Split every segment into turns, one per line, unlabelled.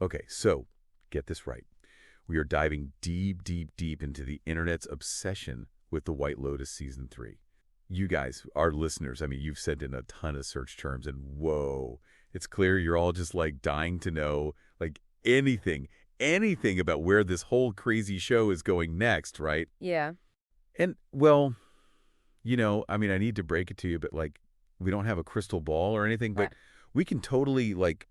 Okay, so get this right. We are diving deep, deep, deep into the internet's obsession with the White Lotus Season 3. You guys, our listeners, I mean, you've sent in a ton of search terms, and whoa, it's clear you're all just like dying to know, like anything about where this whole crazy show is going next, right?
Yeah.
And, well, I mean, I need to break it to you, but like, we don't have a crystal ball or anything,
Uh,
but we can totally like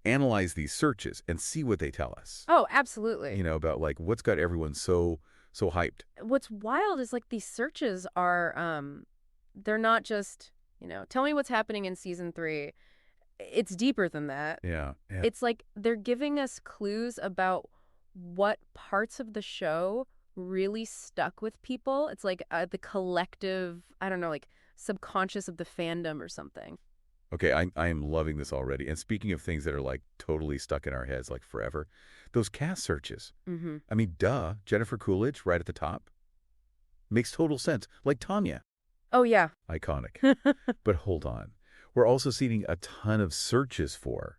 analyze these searches and see what they tell us.
oh, absolutely.
About like what's got everyone so hyped.
What's wild is like these searches are they're not just, tell me what's happening in season 3. It's deeper than that.
Yeah, yeah.
It's like they're giving us clues about what parts of the show really stuck with people. It's like the collective, I don't know, like subconscious of the fandom or something.
Okay, I am loving this already. And speaking of things that are like totally stuck in our heads like forever, those cast searches.
Mm-hmm.
I mean, duh, Jennifer Coolidge right at the top. Makes total sense. Like Tanya.
Oh, yeah.
Iconic. But hold on. We're also seeing a ton of searches for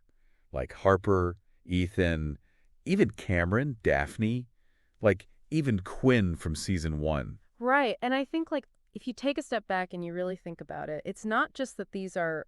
like Harper, Ethan, even Cameron, Daphne, like even Quinn from season 1.
Right. And I think, like, if you take a step back and you really think about it, it's not just that these are,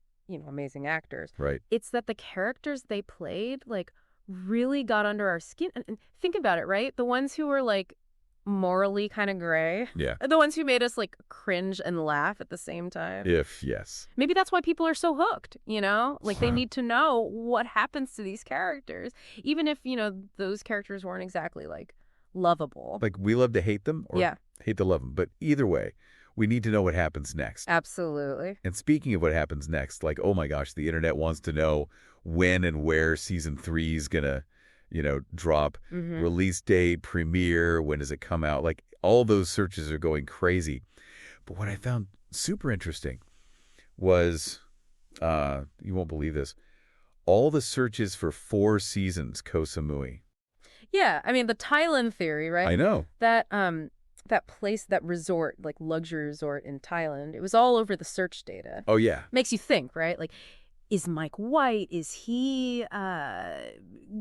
amazing actors.
Right.
It's that the characters they played, like, really got under our skin. And think about it, right? The ones who were, like, morally kind of gray
Yeah.
are the ones who made us, like, cringe and laugh at the same time.
Yes.
Maybe that's why people are so hooked, Like, they need to know what happens to these characters, even if, those characters weren't exactly, like, lovable.
Like we love to hate them or
Yeah.
hate to love them. But either way, we need to know what happens next.
Absolutely.
And speaking of what happens next, like, oh my gosh, the internet wants to know when and where season 3 is going to, drop,
Mm-hmm.
release date, premiere, when does it come out? Like all those searches are going crazy. But what I found super interesting was, you won't believe this, all the searches for 4 seasons Koh Samui.
Yeah, I mean the Thailand theory, right?
I know.
That place, that resort, like luxury resort in Thailand, it was all over the search data.
Oh, yeah.
Makes you think, right? Like, is Mike White, is he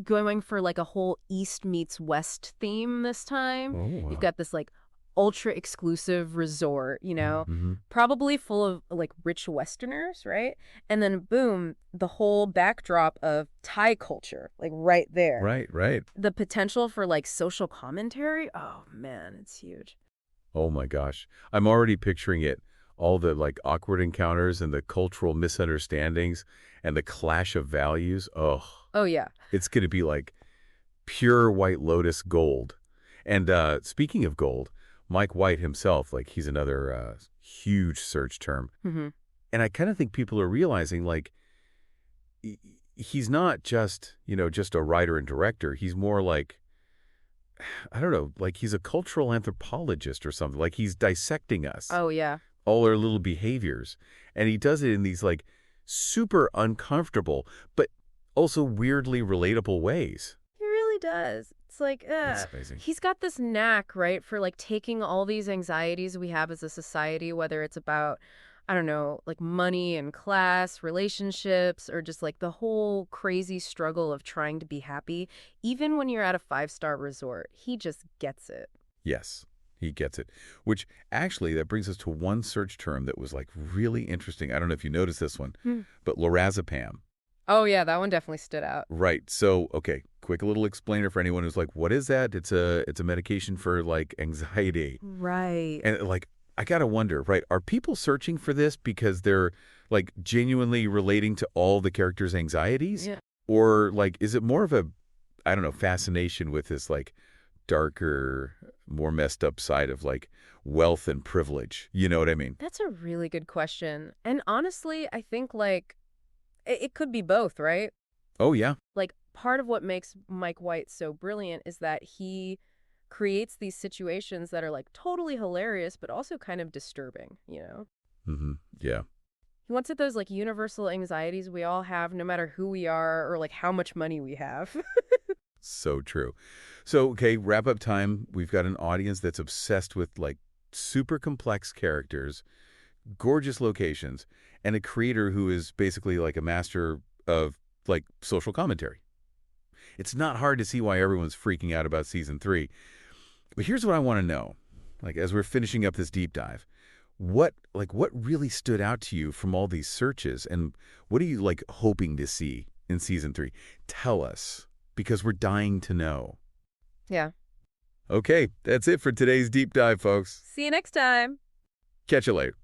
going for like a whole East meets West theme this time?
Oh,
You've got this like ultra exclusive resort,
mm-hmm.
probably full of like rich Westerners, right? And then boom, the whole backdrop of Thai culture, like right there.
Right.
The potential for like social commentary, oh man, it's huge.
Oh my gosh. I'm already picturing it. All the like awkward encounters and the cultural misunderstandings and the clash of values. Oh,
Oh yeah.
it's going to be like pure White Lotus gold. And speaking of gold, Mike White himself, like he's another huge search term.
Mm-hmm.
And I kind of think people are realizing like he's not just, just a writer and director. He's more like, I don't know, like he's a cultural anthropologist or something. Like he's dissecting us,
Oh yeah.
all our little behaviors. And he does it in these like super uncomfortable, but also weirdly relatable ways.
He really does. It's like,
It's amazing.
he's got this knack, right, for like taking all these anxieties we have as a society, whether it's about, I don't know, like money and class, relationships, or just like the whole crazy struggle of trying to be happy. Even when you're at a 5-star resort, he just gets it.
Yes, he gets it. Which actually, that brings us to one search term that was like really interesting. I don't know if you noticed this one, but lorazepam.
Oh yeah, that one definitely stood out.
Right. So, okay, quick little explainer for anyone who's like, what is that? It's a medication for like anxiety.
Right.
And like, I got to wonder, right? Are people searching for this because they're like genuinely relating to all the characters' anxieties?
Yeah.
Or like, is it more of a, I don't know, fascination with this like darker, more messed up side of like wealth and privilege? You know what I mean?
That's a really good question. And honestly, I think like it could be both, right?
Oh, yeah.
Like part of what makes Mike White so brilliant is that he creates these situations that are like totally hilarious, but also kind of disturbing.
Mm-hmm. Yeah.
He wants at those like universal anxieties we all have, no matter who we are or like how much money we have.
So true. So, okay, wrap up time. We've got an audience that's obsessed with like super complex characters, gorgeous locations, and a creator who is basically like a master of like social commentary. It's not hard to see why everyone's freaking out about season 3. But here's what I want to know. Like, as we're finishing up this deep dive, what really stood out to you from all these searches, and what are you hoping to see in season 3? Tell us, because we're dying to know.
Yeah.
Okay, that's it for today's deep dive, folks.
See you next time.
Catch you later.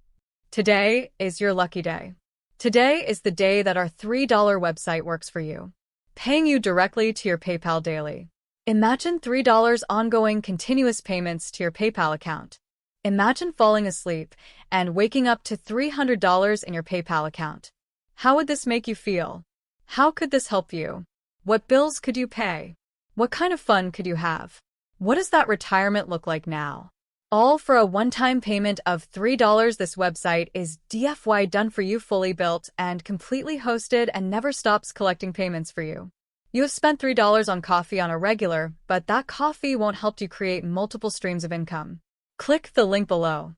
Today is your lucky day. Today is the day that our $3 website works for you, paying you directly to your PayPal daily. Imagine $3 ongoing continuous payments to your PayPal account. Imagine falling asleep and waking up to $300 in your PayPal account. How would this make you feel? How could this help you? What bills could you pay? What kind of fun could you have? What does that retirement look like now? All for a one-time payment of $3. This website is DFY done for you, fully built and completely hosted, and never stops collecting payments for you. You have spent $3 on coffee on a regular, but that coffee won't help you create multiple streams of income. Click the link below.